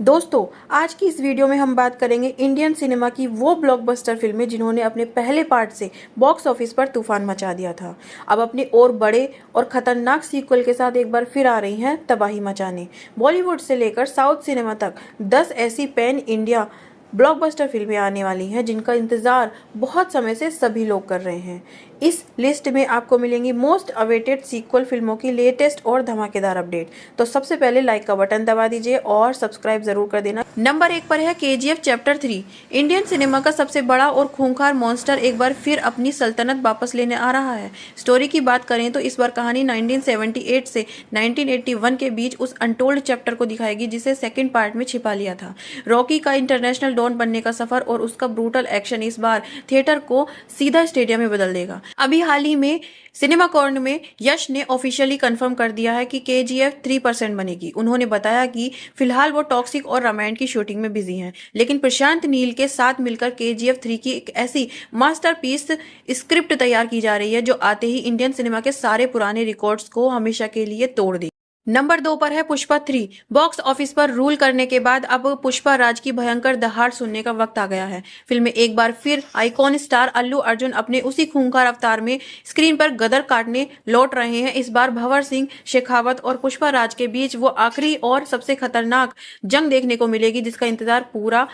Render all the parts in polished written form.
दोस्तों, आज की इस वीडियो में हम बात करेंगे इंडियन सिनेमा की वो ब्लॉकबस्टर फिल्में जिन्होंने अपने पहले पार्ट से बॉक्स ऑफिस पर तूफान मचा दिया था। अब अपने और बड़े और खतरनाक सीक्वल के साथ एक बार फिर आ रही हैं तबाही मचाने। बॉलीवुड से लेकर साउथ सिनेमा तक 10 ऐसी पैन इंडिया ब्लॉकबस्टर फिल्में आने वाली हैं जिनका इंतजार बहुत समय से सभी लोग कर रहे हैं। इस लिस्ट में आपको मिलेंगी मोस्ट अवेटेड सीक्वल फिल्मों की लेटेस्ट और धमाकेदार अपडेट। तो सबसे पहले लाइक का बटन दबा दीजिए और सब्सक्राइब जरूर कर देना। नंबर 1 पर है KGF चैप्टर 3। इंडियन सिनेमा का सबसे बड़ा और खूंखार मॉन्स्टर एक बार फिर अपनी सल्तनत वापस लेने आ रहा है। स्टोरी की बात करें तो इस बार कहानी 1978 से 1981 के बीच उस अनटोल्ड चैप्टर को दिखाएगी जिसे सेकंड पार्ट में छिपा लिया था। रॉकी का इंटरनेशनल डॉन बनने का सफर और उसका ब्रूटल एक्शन इस बार थिएटर को सीधा स्टेडियम में बदल देगा। अभी हाल ही में सिनेमा कॉर्न में यश ने ऑफिशियली कंफर्म कर दिया है कि KGF 3% बनेगी। उन्होंने बताया कि फिलहाल वो टॉक्सिक और रामायण की शूटिंग में बिजी हैं, लेकिन प्रशांत नील के साथ मिलकर KGF 3 की एक ऐसी मास्टरपीस स्क्रिप्ट तैयार की जा रही है जो आते ही इंडियन सिनेमा के सारे पुराने रिकॉर्ड्स को हमेशा के लिए तोड़ देगी। नंबर 2 पर है पुष्पा 3। बॉक्स ऑफिस पर रूल करने के बाद अब पुष्पा राज की भयंकर दहाड़ सुनने का वक्त आ गया है। फिल्म में एक बार फिर आइकॉन स्टार अल्लू अर्जुन अपने उसी खूंखार अवतार में स्क्रीन पर गदर काटने लौट रहे हैं। इस बार भंवर सिंह शेखावत और पुष्पा राज के बीच वो आखिरी और सबसे खतरनाक जंग देखने को मिलेगी जिसका इंतजार पूरा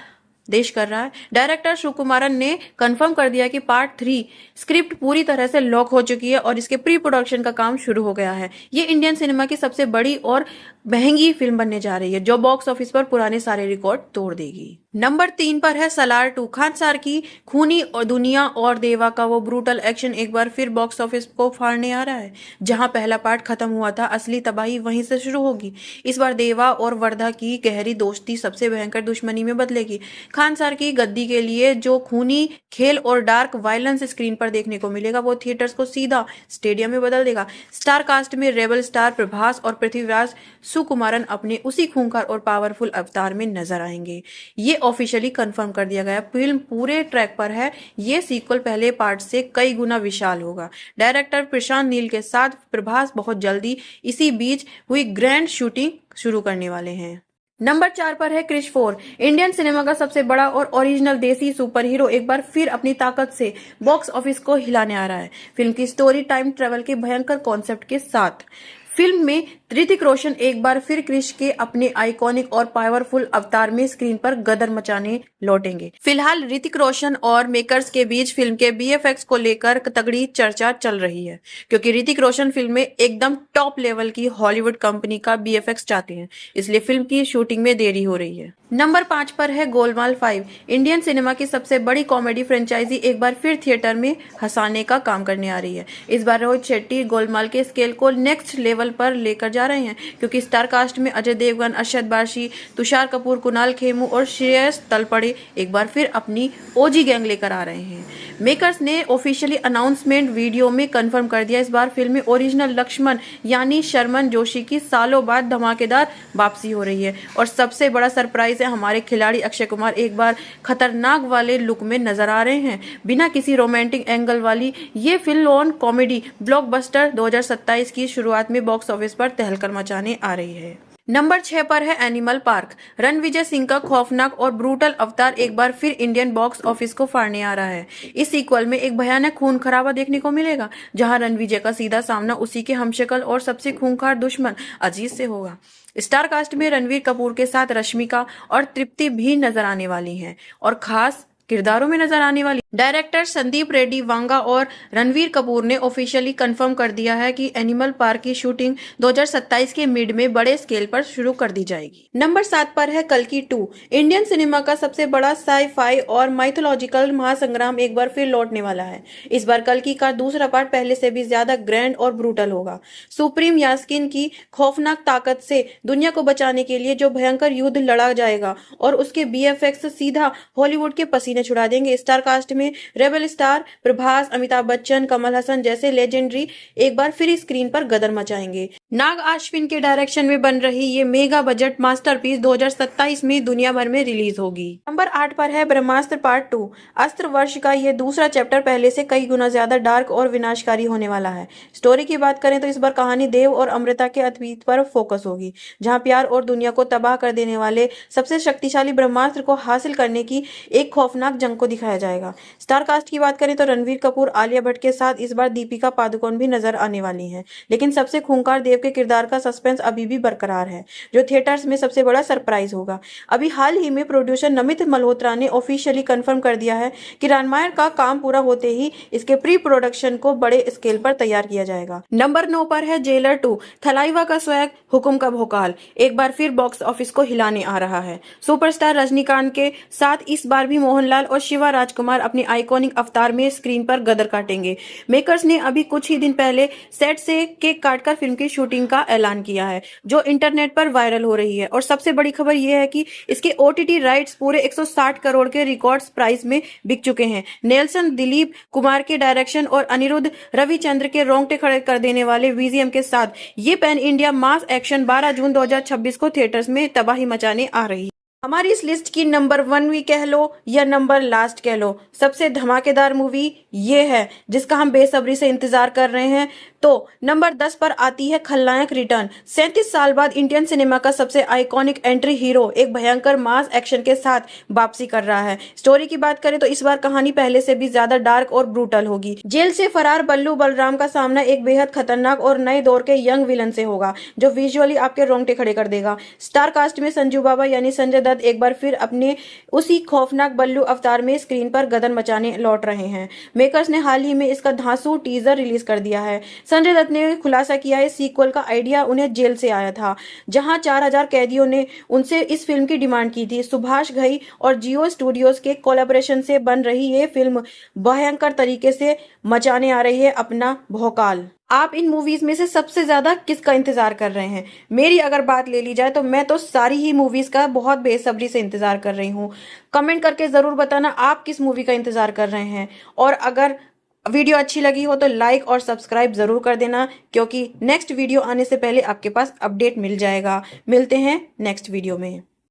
देश कर रहा है। डायरेक्टर सुकुमारन ने कंफर्म कर दिया कि पार्ट 3 स्क्रिप्ट पूरी तरह से लॉक हो चुकी है और इसके प्री प्रोडक्शन का काम शुरू हो गया है। ये इंडियन सिनेमा की सबसे बड़ी और महंगी फिल्म बनने जा रही है जो बॉक्स ऑफिस पर पुराने सारे रिकॉर्ड तोड़ देगी। नंबर 3 पर है सलार 2। खान सार की खूनी और दुनिया और देवा का वो ब्रूटल एक्शन एक बार फिर बॉक्स ऑफिस को फाड़ने आ रहा है। जहां पहला पार्ट खत्म हुआ था, असली तबाही वहीं से शुरू होगी। इस बार देवा और वर्धा की गहरी दोस्ती सबसे भयंकर दुश्मनी में बदलेगी। खान सार की गद्दी के लिए जो खूनी खेल और डार्क वायलेंस स्क्रीन पर देखने को मिलेगा वो थिएटर्स को सीधा स्टेडियम में बदल देगा। स्टार कास्ट में रेबल स्टार प्रभास और पृथ्वीराज सुकुमारन अपने उसी खूंखार और पावरफुल अवतार में नजर आएंगे। ये ऑफिशियली कंफर्म कर दिया गया। फिल्म पूरे ट्रैक पर है। ये सीक्वल पहले पार्ट से कई गुना विशाल होगा। डायरेक्टर प्रशांत नील के साथ प्रभास बहुत जल्दी इसी बीच हुई ग्रैंड शूटिंग शुरू करने वाले हैं। नंबर 4 पर है क्रिश 4। इंडियन सिनेमा का सबसे बड़ा और ओरिजिनल देसी सुपर हीरो एक बार फिर अपनी ताकत से बॉक्स ऑफिस को हिलाने आ रहा है। फिल्म की स्टोरी टाइम ट्रेवल के भयंकर कॉन्सेप्ट के साथ फिल्म में ऋतिक रोशन एक बार फिर क्रिश के अपने आइकॉनिक और पावरफुल अवतार में स्क्रीन पर गदर मचाने लौटेंगे। फिलहाल ऋतिक रोशन और मेकर्स के बीच फिल्म के BFX को लेकर तगड़ी चर्चा चल रही है क्योंकि ऋतिक रोशन फिल्म में एकदम टॉप लेवल की हॉलीवुड कंपनी का BFX चाहते हैं, इसलिए फिल्म की शूटिंग में देरी हो रही है। नंबर 5 पर है गोलमाल 5। इंडियन सिनेमा की सबसे बड़ी कॉमेडी फ्रेंचाइजी एक बार फिर थिएटर में हंसाने का काम करने आ रही है। इस बार रोहित शेट्टी गोलमाल के स्केल को नेक्स्ट लेवल पर लेकर जा रहे हैं क्योंकि स्टार कास्ट में अजय देवगन, अरशद वारसी, तुषार कपूर, कुणाल खेमू और श्रेयस तलपड़े एक बार फिर अपनी OG गैंग लेकर आ रहे हैं। मेकर्स ने ऑफिशियली अनाउंसमेंट वीडियो में कंफर्म कर दिया इस बार फिल्म में ओरिजिनल लक्ष्मण यानी शर्मन जोशी की सालों बाद धमाकेदार वापसी हो रही है और सबसे बड़ा सरप्राइज है हमारे खिलाड़ी अक्षय कुमार एक बार खतरनाक वाले लुक में नजर आ रहे हैं। बिना किसी रोमांटिक एंगल वाली ये फिल्म ऑन कॉमेडी ब्लॉकबस्टर 2027 की शुरुआत में बॉक्स ऑफिस पर तहलका मचाने आ रही है। नंबर 6 पर है एनिमल पार्क। रणविजय सिंह का खौफनाक और ब्रूटल अवतार एक बार फिर इंडियन बॉक्स ऑफिस को फाड़ने आ रहा है। इस सीक्वल में एक भयानक खून खराबा देखने को मिलेगा जहां रणविजय का सीधा सामना उसी के हमशक्ल और सबसे खूंखार दुश्मन अजीत से होगा। स्टार कास्ट में रणवीर कपूर के साथ रश्मिका और तृप्ति भी नजर आने वाली हैं और खास किरदारों में नजर आने वाली। डायरेक्टर संदीप रेड्डी वांगा और रणवीर कपूर ने ऑफिशियली कंफर्म कर दिया है कि एनिमल पार्क की शूटिंग 2027 के मिड में बड़े स्केल पर शुरू कर दी जाएगी। नंबर 7 पर है कल्कि 2। इंडियन सिनेमा का सबसे बड़ा साई-फाई और माइथोलॉजिकल महासंग्राम एक बार फिर लौटने वाला है। इस बार कल्कि का दूसरा पार्ट पहले से भी ज्यादा ग्रैंड और ब्रूटल होगा। सुप्रीम यास्किन की खौफनाक ताकत से दुनिया को बचाने के लिए जो भयंकर युद्ध लड़ा जाएगा और उसके BFX सीधा हॉलीवुड के पसीने छुड़ा देंगे। स्टार कास्ट में रेबल स्टार प्रभास, अमिताभ बच्चन, कमल हसन जैसे लेजेंडरी एक बार फिर स्क्रीन पर गदर मचाएंगे। नाग अश्विन के डायरेक्शन में बन रही ये मेगा बजट मास्टरपीस 2027 में दुनिया भर में रिलीज होगी। नंबर 8 पर है ब्रह्मास्त्र पार्ट 2। अस्त्र वर्ष का ये दूसरा चैप्टर पहले से कई गुना ज्यादा डार्क और विनाशकारी होने वाला है। स्टोरी की बात करें तो इस बार कहानी देव और अमृता के अतीत पर फोकस होगी, जहाँ प्यार और दुनिया को तबाह कर देने वाले सबसे शक्तिशाली ब्रह्मास्त्र को हासिल करने की एक खौफनाक जंग को दिखाया जाएगा। स्टार कास्ट की बात करें तो रणवीर कपूर, आलिया भट्ट के साथ इस बार दीपिका पादुकोण भी नजर आने वाली है। लेकिन सबसे खूंखार देव के किरदार का सस्पेंस अभी भी बरकरार है, जो थिएटर्स में सबसे बड़ा सरप्राइज होगा। अभी हाल ही में प्रोड्यूसर नमित मल्होत्रा ने ऑफिशियली कंफर्म कर दिया है कि रामायण का काम पूरा होते ही इसके प्री प्रोडक्शन को बड़े स्केल पर तैयार किया जाएगा। नंबर 9 पर है जेलर 2। थलाइवा का स्वैग, हुकुम का भोकाल एक बार फिर बॉक्स ऑफिस को हिलाने आ रहा है। सुपरस्टार रजनीकांत के साथ इस बार भी मोहनलाल और शिवा राजकुमार अपनी आइकॉनिक अवतार में स्क्रीन पर गदर काटेंगे। मेकर्स ने अभी कुछ ही दिन पहले सेट से केक काटकर फिल्म की शूटिंग का ऐलान किया है, जो इंटरनेट पर वायरल हो रही है। और सबसे बड़ी खबर यह है कि इसके ओटीटी राइट्स पूरे 160 करोड़ के रिकॉर्ड्स प्राइस में बिक चुके हैं। नेल्सन दिलीप कुमार के डायरेक्शन और अनिरुद्ध रविचंद्र के रोंगटे खड़े कर देने वाले वीजीएम के साथ ये पैन इंडिया मास एक्शन 12 जून 2026 को थिएटर्स में तबाही मचाने आ रही है। हमारी इस लिस्ट की नंबर 1 भी कह लो या नंबर लास्ट कह लो, सबसे धमाकेदार मूवी ये है जिसका हम बेसब्री से इंतजार कर रहे हैं। तो नंबर 10 पर आती है खलनायक रिटर्न। 37 साल बाद इंडियन सिनेमा का सबसे आइकॉनिक एंट्री हीरो एक भयंकर मास एक्शन के साथ वापसी कर रहा है। स्टोरी की बात करें तो इस बार कहानी पहले से भी ज्यादा डार्क और ब्रूटल होगी। जेल से फरार बल्लू बलराम का सामना एक बेहद खतरनाक और नए दौर के यंग विलन से होगा, जो विजुअली आपके रोंगटे खड़े कर देगा। स्टार कास्ट में संजू बाबा यानी संजय दत्त एक बार फिर अपने उसी खौफनाक बल्लू अवतार में स्क्रीन पर गदर मचाने लौट रहे हैं। मेकर्स ने हाल ही में इसका धांसू टीजर रिलीज कर दिया है। संजय दत्त ने खुलासा किया है सीक्वल का आइडिया उन्हें जेल से आया था, जहां 4000 कैदियों ने उनसे इस फिल्म की डिमांड की थी। सुभाष घई और जियो स्टूडियोज के कोलैबोरेशन से बन रही ये फिल्म भयंकर तरीके से मचाने आ रही है अपना भौकाल। आप इन मूवीज में से सबसे ज्यादा किसका इंतजार कर रहे हैं? मेरी अगर बात ले ली जाए तो मैं तो सारी ही मूवीज का बहुत बेसब्री से इंतजार कर रही हूँ। कमेंट करके जरूर बताना आप किस मूवी का इंतजार कर रहे हैं। और अगर वीडियो अच्छी लगी हो तो लाइक और सब्सक्राइब जरूर कर देना, क्योंकि नेक्स्ट वीडियो आने से पहले आपके पास अपडेट मिल जाएगा। मिलते हैं नेक्स्ट वीडियो में।